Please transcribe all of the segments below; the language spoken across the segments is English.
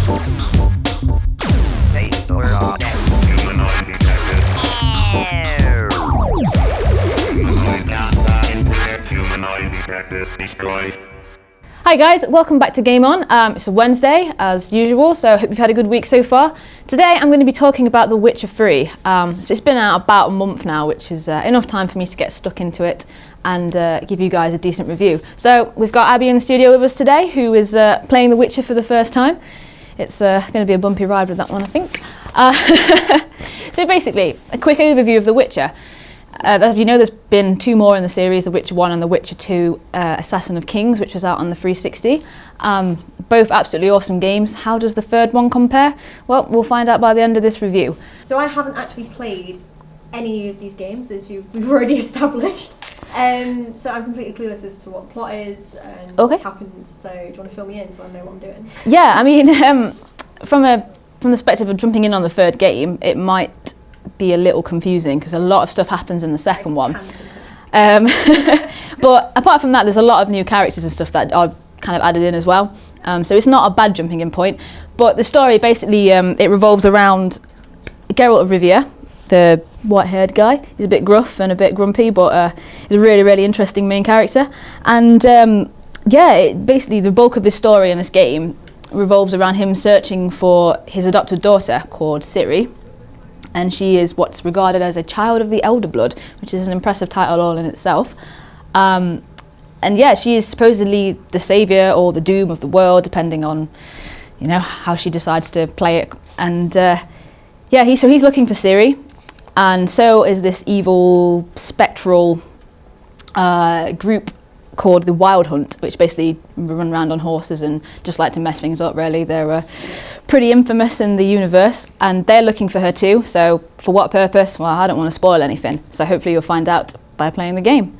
Hi guys, welcome back to Game On. It's a Wednesday as usual, so I hope you've had a good week so far. Today I'm going to be talking about The Witcher 3. So it's been out about a month now, which is enough time for me to get stuck into it and give you guys a decent review. So we've got Abbey in the studio with us today, who is playing The Witcher for the first time. It's going to be a bumpy ride with that one, I think. So basically, a quick overview of The Witcher. As you know, there's been two more in the series, The Witcher 1 and The Witcher 2 Assassin of Kings, which was out on the 360. Both absolutely awesome games. How does the third one compare? Well, we'll find out by the end of this review. So I haven't actually played any of these games, as we've already established. So I'm completely clueless as to what the plot is and what's happened. So do you want to fill me in so I know what I'm doing? Yeah, I mean, from the perspective of jumping in on the third game, it might be a little confusing because a lot of stuff happens in the second one. But apart from that, there's a lot of new characters and stuff that I've kind of added in as well. So it's not a bad jumping in point. But the story basically, it revolves around Geralt of Rivia, the white-haired guy. He's a bit gruff and a bit grumpy, but he's a really, really interesting main character. And basically the bulk of this story in this game revolves around him searching for his adopted daughter called Ciri. And she is what's regarded as a child of the Elder Blood, which is an impressive title all in itself. And yeah, she is supposedly the saviour or the doom of the world, depending on, you know, how she decides to play it. And he's looking for Ciri, and so is this evil spectral group called the Wild Hunt, which basically run around on horses and just like to mess things up, really. They're pretty infamous in the universe, and they're looking for her too. So for what purpose? Well, I don't want to spoil anything, so hopefully you'll find out by playing the game.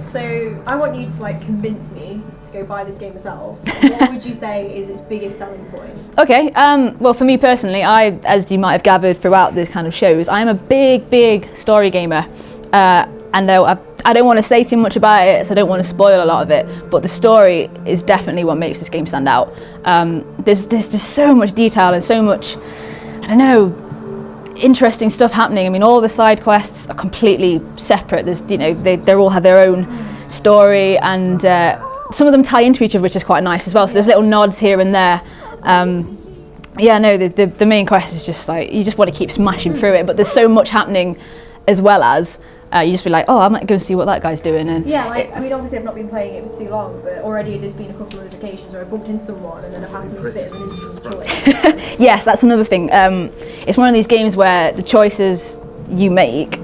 So I want you to convince me to go buy this game myself. What would you say is its biggest selling point? Okay, well for me personally, as you might have gathered throughout this kind of shows, I'm a big story gamer. And though I don't want to say too much about it, so I don't want to spoil a lot of it, but the story is definitely what makes this game stand out. There's just so much detail and so much, I don't know, interesting stuff happening. I mean, all the side quests are completely separate. There's, you know, they all have their own story, and some of them tie into each other, which is quite nice as well. So there's little nods here and there. The main quest is just like, you just want to keep smashing through it, but there's so much happening as well as you just be like, oh, I might go and see what that guy's doing. And yeah, I mean, obviously I've not been playing it for too long, but already there's been a couple of occasions where I bumped into someone and then I've had to make a bit of an instant choice. Yes, that's another thing. It's one of these games where the choices you make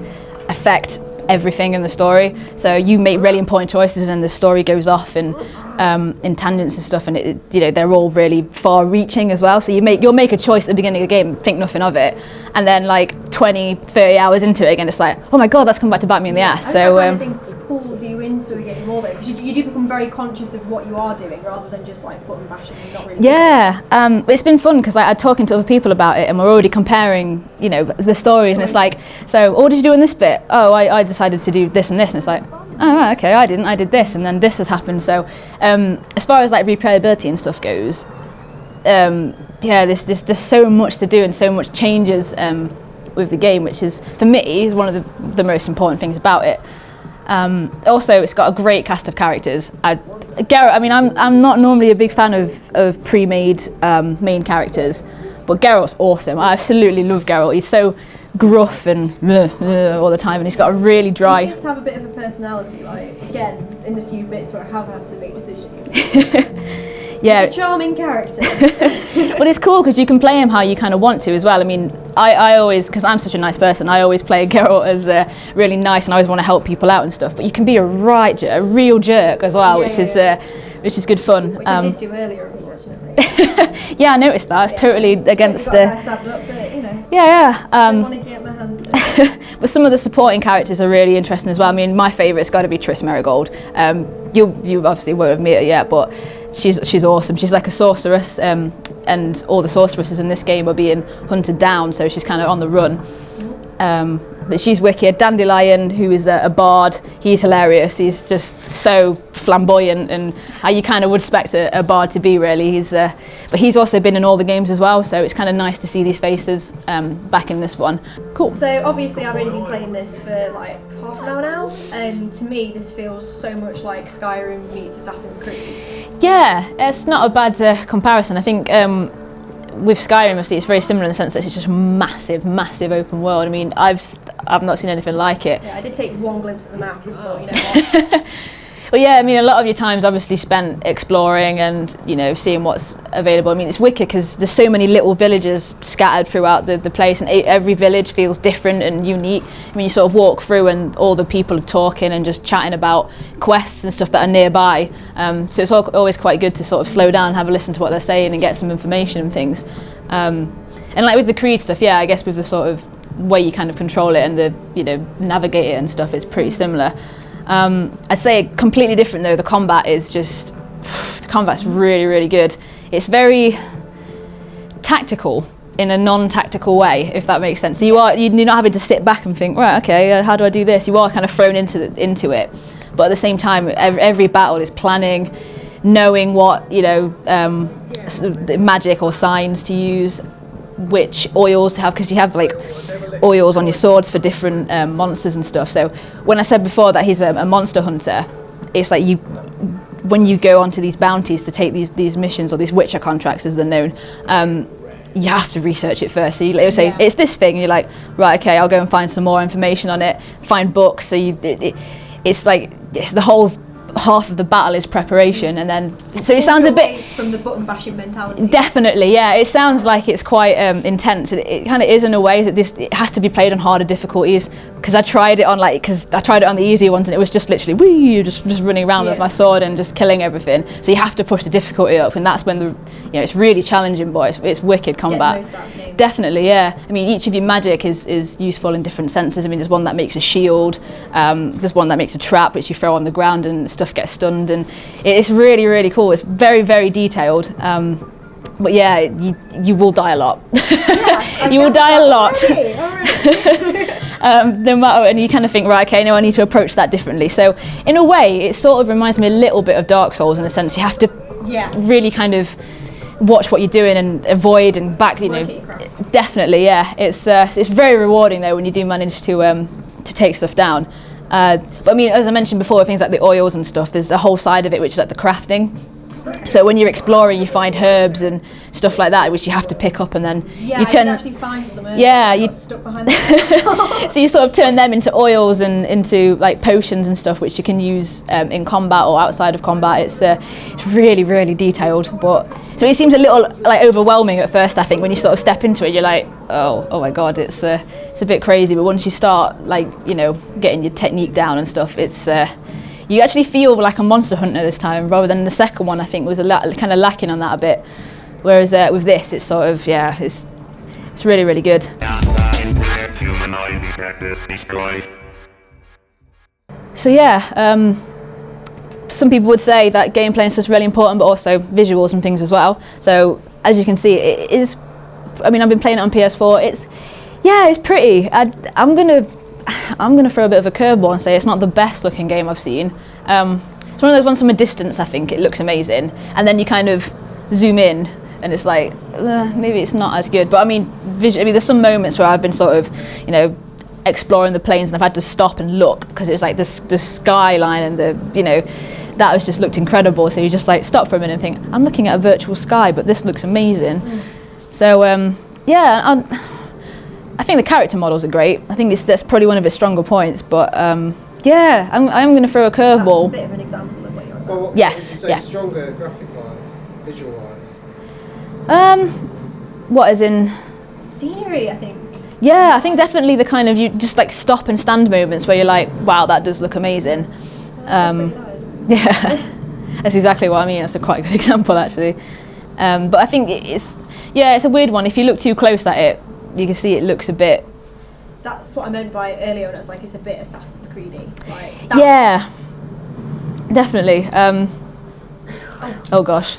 affect everything in the story. So you make really important choices and the story goes off in tangents and stuff, and they're all really far-reaching as well. So you'll make a choice at the beginning of the game, think nothing of it, and then like 20-30 hours into it again, it's like, oh my god, that's come back to bite me in the ass. So I think it pulls you into a game more though, because you do become very conscious of what you are doing rather than just like button bashing and not really. Yeah, it's been fun because I'm talking to other people about it, and we're already comparing, you know, the stories, and it's like, so what did you do in this bit? Oh, I decided to do this and this, and it's like, oh right, okay, I did this, and then this has happened. So as far as like replayability and stuff goes, there's so much to do and so much changes with the game, which is, for me, is one of the most important things about it. Also, it's got a great cast of characters. Geralt, I mean, I'm not normally a big fan of pre-made main characters, but Geralt's awesome. I absolutely love Geralt. He's so gruff and all the time, and he's got a really dry. He seems to have a bit of a personality. Like, again, in the few bits where I have had to make decisions. Yeah, he's a charming character. But it's cool because you can play him how you kind of want to as well. I mean, I always, because I'm such a nice person, I always play Geralt as really nice, and I always want to help people out and stuff. But you can be a real jerk as well, which is good fun. Which I did do earlier, unfortunately. Yeah, I noticed that. It's totally against the. I don't want to get my hands dirty. But some of the supporting characters are really interesting as well. I mean, my favourite's got to be Triss Merigold. You obviously won't have met her yet, but she's awesome. She's like a sorceress, and all the sorceresses in this game are being hunted down, so she's kind of on the run. But she's wicked. Dandelion, who is a bard, he's hilarious. He's just so flamboyant and how you kind of would expect a bard to be, really. But he's also been in all the games as well, so it's kind of nice to see these faces back in this one. Cool. So obviously I've only been playing this for like half an hour now, and to me this feels so much like Skyrim meets Assassin's Creed. Yeah, it's not a bad comparison. I think with Skyrim, obviously, it's very similar in the sense that it's just a massive, massive open world. I mean, I've not seen anything like it. Yeah, I did take one glimpse at the map and thought, you know what? Well, yeah, I mean, a lot of your time's obviously spent exploring and, you know, seeing what's available. I mean, it's wicked because there's so many little villages scattered throughout the place, and every village feels different and unique. I mean, you sort of walk through and all the people are talking and just chatting about quests and stuff that are nearby. So it's always quite good to sort of slow down, have a listen to what they're saying and get some information and things. And like with the Creed stuff, yeah, I guess with the sort of way you kind of control it and the, you know, navigate it and stuff, it's pretty similar. I'd say completely different though. The combat is just, the combat's really, really good. It's very tactical in a non-tactical way, if that makes sense. So you're not having to sit back and think, right, okay, how do I do this? You are kind of thrown into it, but at the same time, every battle is planning, knowing what, you know, magic or signs to use, which oils to have, because you have like oils on your swords for different monsters and stuff. So when I said before that he's a monster hunter, it's like when you go onto these bounties to take these missions, or these Witcher contracts as they're known, you have to research it first. So you'll say, it's this thing, and you're like, right, okay, I'll go and find some more information on it, find books. So it's like, it's the whole half of the battle is preparation, and then so it sounds a bit from the button bashing mentality. Definitely, yeah. It sounds like it's quite intense. It kind of is in a way that it has to be played on harder difficulties, because I tried it on the easier ones, and it was just literally just running around with my sword and just killing everything. So you have to push the difficulty up, and that's when it's really challenging, but it's wicked combat. Definitely, yeah. I mean, each of your magic is useful in different senses. I mean, there's one that makes a shield, there's one that makes a trap which you throw on the ground and stuff gets stunned, and it's really, really cool. It's very, very detailed. But yeah, you will die a lot. You will die a lot. No matter, and you kind of think, right, okay, no, I need to approach that differently. So in a way, it sort of reminds me a little bit of Dark Souls in a sense. You have to really kind of watch what you're doing and avoid and back, you know. Definitely, yeah. It's very rewarding though when you do manage to take stuff down. But I mean, as I mentioned before, things like the oils and stuff, there's a whole side of it which is like the crafting. So when you're exploring, you find herbs and stuff like that, which you have to pick up, and then you turn. I did actually find some herbs. Yeah, you got stuck behind them. So you sort of turn them into oils and into like potions and stuff, which you can use in combat or outside of combat. It's really, really detailed, but so it seems a little like overwhelming at first. I think when you sort of step into it, you're like, oh my god, it's a bit crazy. But once you start like, you know, getting your technique down and stuff, it's. You actually feel like a monster hunter this time, rather than the second one. I think was kind of lacking on that a bit. Whereas with this, it's sort of it's really, really good. So yeah, some people would say that gameplay and stuff's really important, but also visuals and things as well. So as you can see, it is. I mean, I've been playing it on PS4. It's pretty. I'm gonna throw a bit of a curveball and say it's not the best looking game I've seen. It's one of those ones from a distance, I think it looks amazing, and then you kind of zoom in and it's like maybe it's not as good. But I mean, there's some moments where I've been sort of, you know, exploring the plains and I've had to stop and look because it's like the skyline and the, you know, that was just looked incredible. So you just like stop for a minute and think, I'm looking at a virtual sky, but this looks amazing. So yeah. I think the character models are great. I think that's probably one of its stronger points. But yeah, I'm going to throw a curveball. That's a bit of an example of what you're on. Well, yes, yeah. Stronger graphic-wise, visual-wise. What as in? Scenery, I think. Yeah, I think definitely the kind of you just like stop and stand moments where you're like, wow, that does look amazing. Yeah, that's exactly what I mean. That's a quite good example actually. But I think it's a weird one. If you look too close at it, you can see it looks a bit. That's what I meant by earlier when I was like, it's a bit Assassin's Creedy. Like, yeah, definitely. Oh gosh.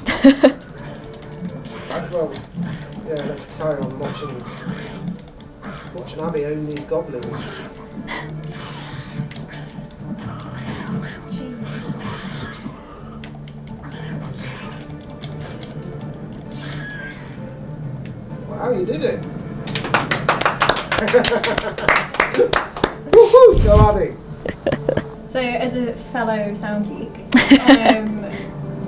Well, yeah, let's carry on watching Abbey own these goblins. Wow, you did it. Woohoo! Go Abbey. So, as a fellow sound geek,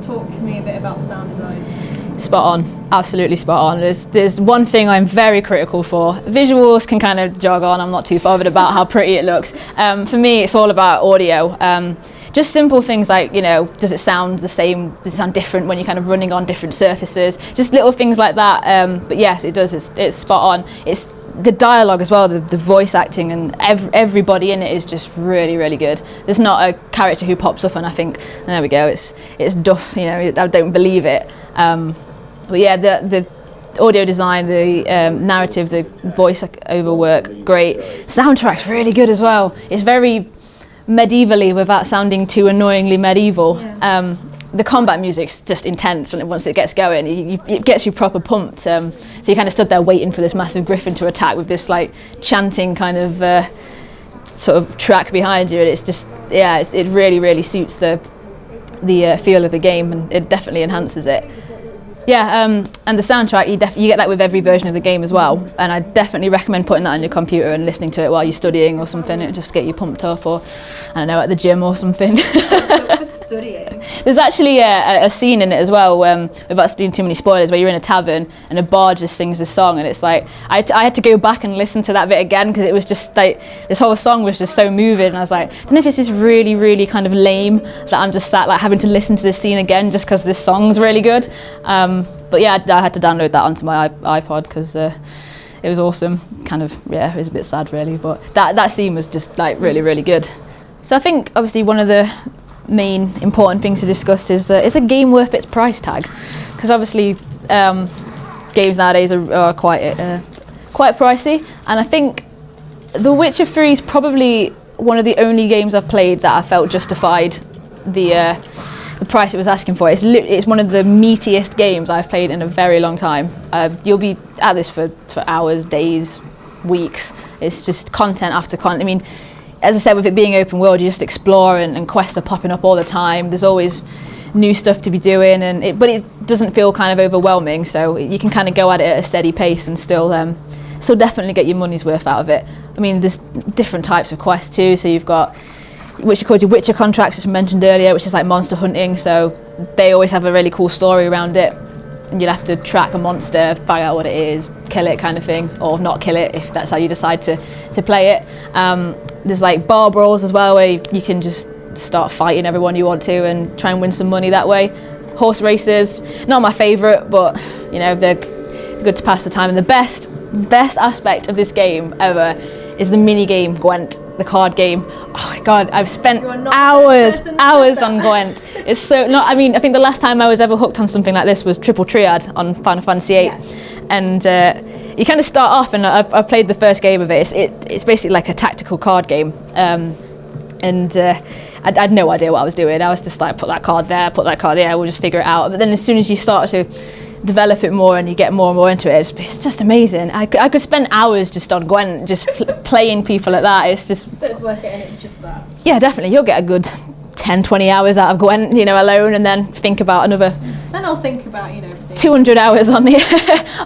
talk to me a bit about the sound design. Spot on, absolutely spot on. There's one thing I'm very critical for. Visuals can kind of jog on, I'm not too bothered about how pretty it looks. For me, it's all about audio. Just simple things like, you know, does it sound the same, does it sound different when you're kind of running on different surfaces? Just little things like that. But yes, it does, it's spot on. It's the dialogue as well, the voice acting, and everybody in it is just really, really good. There's not a character who pops up and I think, there we go, it's duff, you know, I don't believe it. But yeah, the audio design, the narrative, the voice over work, great. Soundtrack's really good as well. It's very medievally without sounding too annoyingly medieval. Yeah. The combat music's just intense once it gets going. It gets you proper pumped. So you kind of stood there waiting for this massive griffin to attack with this like chanting kind of sort of track behind you. And it's just, yeah, it really, really suits the feel of the game, and it definitely enhances it. Yeah, and the soundtrack, you get that with every version of the game as well, and I definitely recommend putting that on your computer and listening to it while you're studying or something. It'll just get you pumped up, or I don't know, at the gym or something. For studying. There's actually a scene in it as well, without doing too many spoilers, where you're in a tavern and a bard just sings this song, and it's like I had to go back and listen to that bit again because it was just like this whole song was just so moving, and I was like, I don't know if this is really, really kind of lame that I'm just sat like having to listen to this scene again just because this song's really good. But yeah, I had to download that onto my iPod because it was awesome. Kind of, yeah, it was a bit sad really, but that scene was just like really, really good. So I think obviously one of the main important things to discuss is a game worth its price tag? Because obviously games nowadays are quite pricey, and I think The Witcher 3 is probably one of the only games I've played that I felt justified the price it was asking for. It's one of the meatiest games I've played in a very long time. You'll be at this for hours, days, weeks. It's just content after content. I mean, as I said, with it being open world, you just explore and quests are popping up all the time. There's always new stuff to be doing, but it doesn't feel kind of overwhelming, so you can kind of go at it at a steady pace and still definitely get your money's worth out of it. I mean, there's different types of quests too, so you've got which are called your Witcher contracts, which I mentioned earlier, which is like monster hunting, so they always have a really cool story around it, and you'll have to track a monster, find out what it is, kill it kind of thing, or not kill it if that's how you decide to play it. There's like bar brawls as well, where you can just start fighting everyone you want to and try and win some money that way. Horse races, not my favourite, but you know, they're good to pass the time. And the best aspect of this game ever is the mini game Gwent, the card game. Oh my god, I've spent hours on Gwent. It's so not. I mean, I think the last time I was ever hooked on something like this was Triple Triad on Final Fantasy VIII, and you kind of start off, and I played the first game of it. It's basically like a tactical card game, and I had no idea what I was doing. I was just like, put that card there, we'll just figure it out. But then as soon as you start to develop it more and you get more and more into it, it's just amazing. I could spend hours just on Gwent, just playing people at that. It's just... So it's worth it, and just that? Yeah, definitely. You'll get a good 10-20 hours out of Gwent, you know, alone, and then think about another... Then I'll think about, you know... 200 hours on the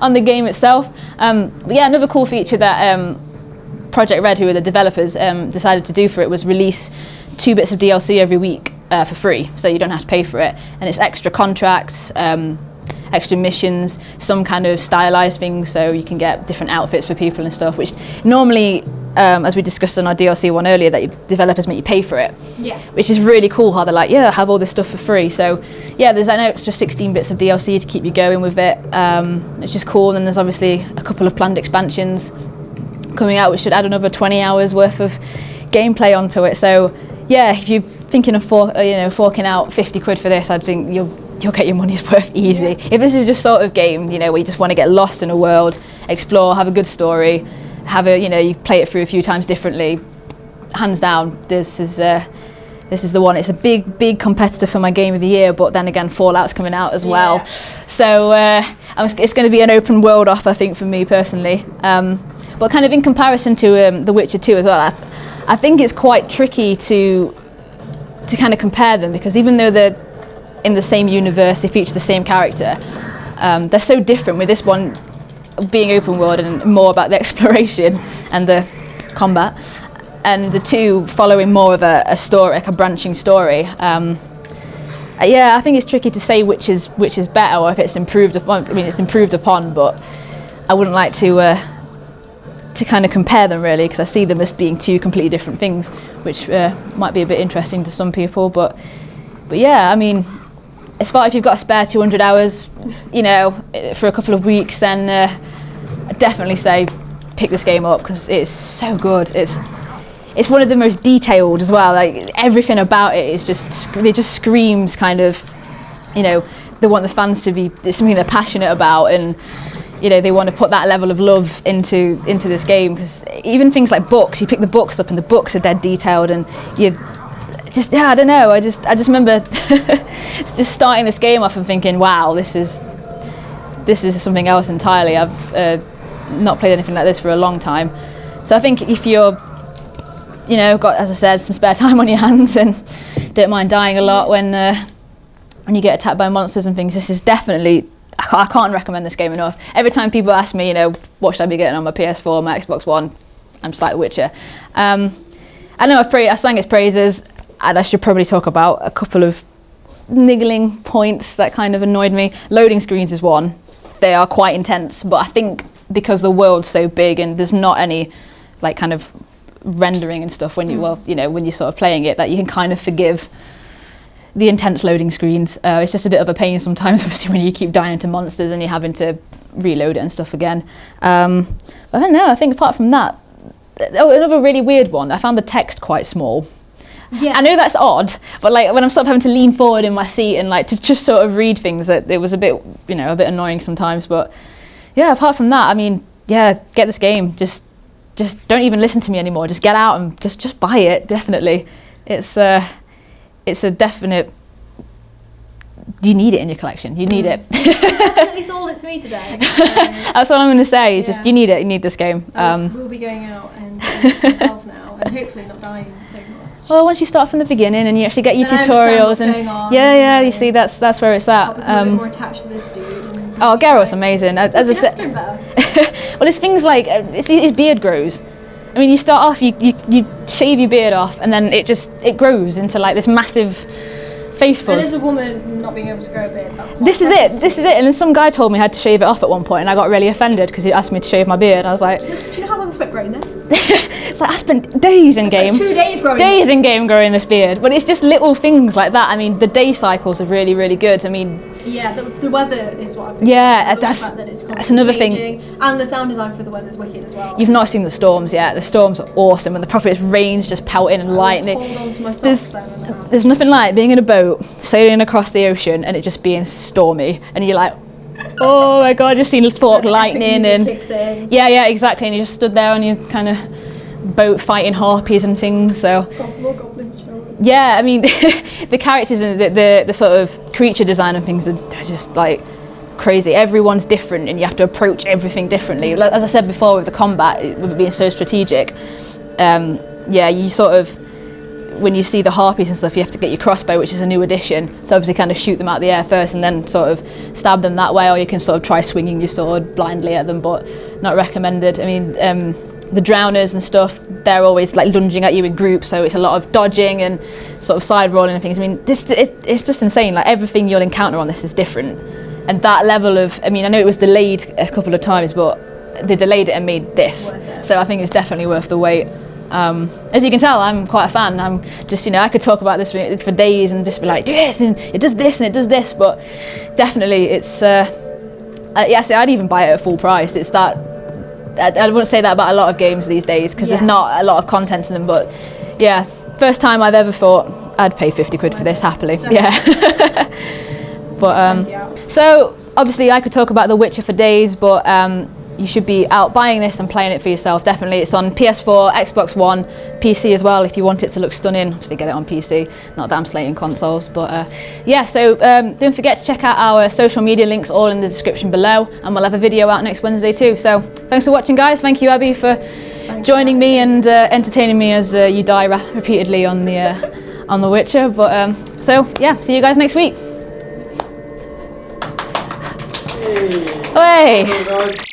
on the game itself. But yeah, another cool feature that Project Red, who are the developers, decided to do for it was release 2 bits of DLC every week for free, so you don't have to pay for it. And it's extra contracts, extra missions, some kind of stylized things, so you can get different outfits for people and stuff, which normally, as we discussed on our DLC one earlier, that developers make you pay for it. Yeah. Which is really cool how they're like, yeah, have all this stuff for free. So yeah, there's an extra 16 bits of DLC to keep you going with it, which is cool. And then there's obviously a couple of planned expansions coming out, which should add another 20 hours worth of gameplay onto it. So yeah, if you're thinking of forking out 50 quid for this, I think you'll get your money's worth easy. Yeah. If this is just sort of game, you know, where you just want to get lost in a world, explore, have a good story, you play it through a few times differently, hands down, this is the one. It's a big competitor for my game of the year, but then again, Fallout's coming out as well. So it's going to be an open world off, I think, for me personally. But kind of in comparison to The Witcher 2 as well, I think it's quite tricky to kind of compare them, because even though they're in the same universe, they feature the same character, they're so different, with this one being open world and more about the exploration and the combat, and the two following more of a story, like a branching story. Yeah, I think it's tricky to say which is better, or if it's improved upon. I mean, it's improved upon, but I wouldn't like to kind of compare them really, because I see them as being two completely different things, which might be a bit interesting to some people. But yeah, I mean, as far as you've got a spare 200 hours, you know, for a couple of weeks, then I'd definitely say pick this game up, because it's so good. It's one of the most detailed as well. Like, everything about it is it just screams kind of, you know, they want the fans to be, it's something they're passionate about, and you know, they want to put that level of love into this game. Because even things like books, you pick the books up and the books are dead detailed, and you just, yeah, I don't know, I just remember just starting this game off and thinking, wow, this is something else entirely. I've not played anything like this for a long time. So I think if you're, you know, got, as I said, some spare time on your hands and don't mind dying a lot when you get attacked by monsters and things, this is definitely, I can't recommend this game enough. Every time people ask me, you know, what should I be getting on my PS4, my Xbox One, I'm just like The Witcher. I know I sang its praises, and I should probably talk about a couple of niggling points that kind of annoyed me. Loading screens is one. They are quite intense, but I think because the world's so big and there's not any like kind of rendering and stuff when you, well, you know, when you're sort of playing it, that you can kind of forgive the intense loading screens. It's just a bit of a pain sometimes, obviously, when you keep dying to monsters and you're having to reload it and stuff again. But I don't know, I think apart from that, another really weird one, I found the text quite small. Yeah. I know that's odd, but like when I'm sort of having to lean forward in my seat and like to just sort of read things, that it was a bit, you know, a bit annoying sometimes. But yeah, apart from that, I mean, yeah, get this game. Just don't even listen to me anymore. Just get out and just buy it. Definitely, it's a definite. You need it in your collection. You need it. You definitely sold it to me today. That's what I'm going to say. Just you need it. You need this game. We'll be going out and myself now, and hopefully not dying so much. Well, once you start from the beginning and you actually get your tutorials and yeah, you see that's where it's at. I'm a bit more attached to this dude. Oh, Geralt's amazing. As I said, well, it's things like his beard grows. I mean, you start off, you shave your beard off, and then it grows into like this massive face fuzz. And as a woman not being able to grow a beard, that's quite This is it. And then some guy told me I had to shave it off at one point, and I got really offended because he asked me to shave my beard. I was like, do you know how long I've spent growing this? It's like I spent days in game. Like 2 days growing Days in game growing this beard. But it's just little things like that. I mean, the day cycles are really, really good. I mean, yeah, the weather is what I've been that's another changing. Thing. And the sound design for the weather's wicked as well. You've not seen the storms yet. The storms are awesome, and the proper rain's just pelting and lightning. Hold on to my socks there's nothing like being in a boat, sailing across the ocean, and it just being stormy, and you're like, oh my god, just seen fork lightning and kicks in. yeah, exactly, and you just stood there on your kind of boat fighting harpies and things. So yeah, I mean, the characters and the sort of creature design and things are just like crazy. Everyone's different, and you have to approach everything differently. As I said before, with the combat, with it being so strategic, yeah, you sort of, when you see the harpies and stuff, you have to get your crossbow, which is a new addition. So obviously kind of shoot them out the air first and then sort of stab them that way, or you can sort of try swinging your sword blindly at them, but not recommended. I mean, the drowners and stuff, they're always like lunging at you in groups, so it's a lot of dodging and sort of side rolling and things. I mean, it's just insane. Like, everything you'll encounter on this is different. And that level of, I mean, I know it was delayed a couple of times, but they delayed it and made this. So I think it's definitely worth the wait. As you can tell, I'm quite a fan. I'm just, you know, I could talk about this for days and just be like, do this, and it does this, and it does this, but definitely it's, yes, I'd even buy it at full price. It's that, I wouldn't say that about a lot of games these days, because there's not a lot of content in them, but yeah, first time I've ever thought I'd pay 50 quid for this happily. Yeah. But, so obviously I could talk about The Witcher for days, but you should be out buying this and playing it for yourself. Definitely, it's on PS4, Xbox One, PC as well. If you want it to look stunning, obviously get it on PC. Not that I'm slating consoles, but yeah. So don't forget to check out our social media links, all in the description below, and we'll have a video out next Wednesday too. So thanks for watching, guys. Thank you, Abbey, for joining me and entertaining me as you die repeatedly on the Witcher. But so yeah, see you guys next week. Hey. Nice.